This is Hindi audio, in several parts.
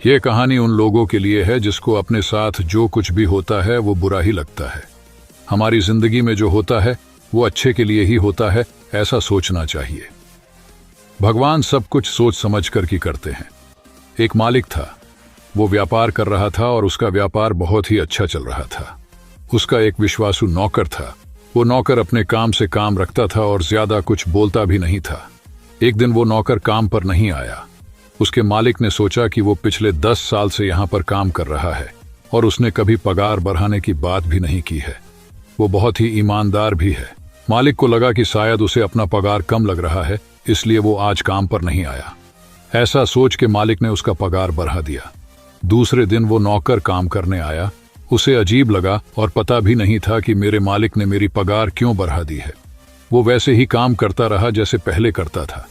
ये कहानी उन लोगों के लिए है जिसको अपने साथ जो कुछ भी होता है वो बुरा ही लगता है। हमारी जिंदगी में जो होता है वो अच्छे के लिए ही होता है, ऐसा सोचना चाहिए। भगवान सब कुछ सोच समझ कर की करते हैं। एक मालिक था, वो व्यापार कर रहा था और उसका व्यापार बहुत ही अच्छा चल रहा था। उसका एक विश्वासु नौकर था। वो नौकर अपने काम से काम रखता था और ज्यादा कुछ बोलता भी नहीं था। एक दिन वो नौकर काम पर नहीं आया। उसके मालिक ने सोचा कि वो पिछले 10 साल से यहाँ पर काम कर रहा है और उसने कभी पगार बढ़ाने की बात भी नहीं की है। वो बहुत ही ईमानदार भी है। मालिक को लगा कि शायद उसे अपना पगार कम लग रहा है, इसलिए वो आज काम पर नहीं आया। ऐसा सोच के मालिक ने उसका पगार बढ़ा दिया। दूसरे दिन वो नौकर काम करने आया। उसे अजीब लगा और पता भी नहीं था कि मेरे मालिक ने मेरी पगार क्यों बढ़ा दी है। वो वैसे ही काम करता रहा जैसे पहले करता था।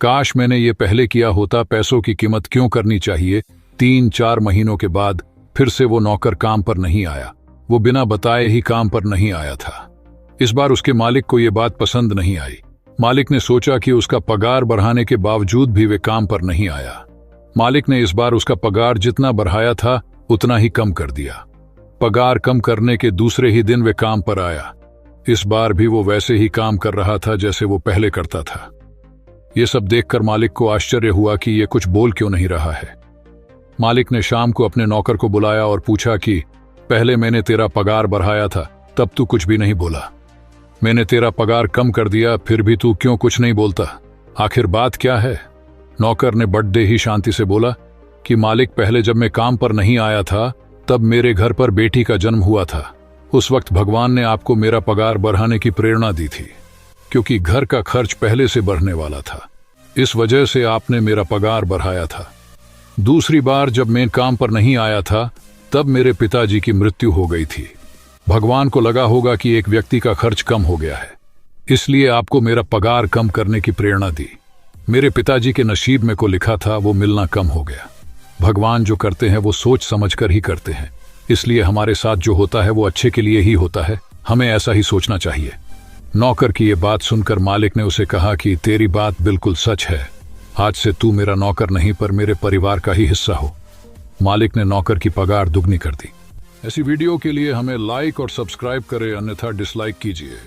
काश मैंने ये पहले किया होता, पैसों की कीमत क्यों करनी चाहिए। 3-4 महीनों के बाद फिर से वो नौकर काम पर नहीं आया। वो बिना बताए ही काम पर नहीं आया था। इस बार उसके मालिक को ये बात पसंद नहीं आई। मालिक ने सोचा कि उसका पगार बढ़ाने के बावजूद भी वे काम पर नहीं आया। मालिक ने इस बार उसका पगार जितना बढ़ाया था उतना ही कम कर दिया। पगार कम करने के दूसरे ही दिन वे काम पर आया। इस बार भी वो वैसे ही काम कर रहा था जैसे वो पहले करता था। ये सब देखकर मालिक को आश्चर्य हुआ कि ये कुछ बोल क्यों नहीं रहा है। मालिक ने शाम को अपने नौकर को बुलाया और पूछा कि पहले मैंने तेरा पगार बढ़ाया था, तब तू कुछ भी नहीं बोला। मैंने तेरा पगार कम कर दिया, फिर भी तू क्यों कुछ नहीं बोलता? आखिर बात क्या है? नौकर ने बड़े ही शांति से बोला कि मालिक, पहले जब मैं काम पर नहीं आया था तब मेरे घर पर बेटी का जन्म हुआ था। उस वक्त भगवान ने आपको मेरा पगार बढ़ाने की प्रेरणा दी थी, क्योंकि घर का खर्च पहले से बढ़ने वाला था। इस वजह से आपने मेरा पगार बढ़ाया था। दूसरी बार जब मैं काम पर नहीं आया था तब मेरे पिताजी की मृत्यु हो गई थी। भगवान को लगा होगा कि एक व्यक्ति का खर्च कम हो गया है, इसलिए आपको मेरा पगार कम करने की प्रेरणा दी। मेरे पिताजी के नसीब में को लिखा था, वो मिलना कम हो गया। भगवान जो करते हैं वो सोच समझ कर ही करते हैं, इसलिए हमारे साथ जो होता है वो अच्छे के लिए ही होता है। हमें ऐसा ही सोचना चाहिए। नौकर की ये बात सुनकर मालिक ने उसे कहा कि तेरी बात बिल्कुल सच है। आज से तू मेरा नौकर नहीं पर मेरे परिवार का ही हिस्सा हो। मालिक ने नौकर की पगार दुगनी कर दी। ऐसी वीडियो के लिए हमें लाइक और सब्सक्राइब करें, अन्यथा डिसलाइक कीजिए।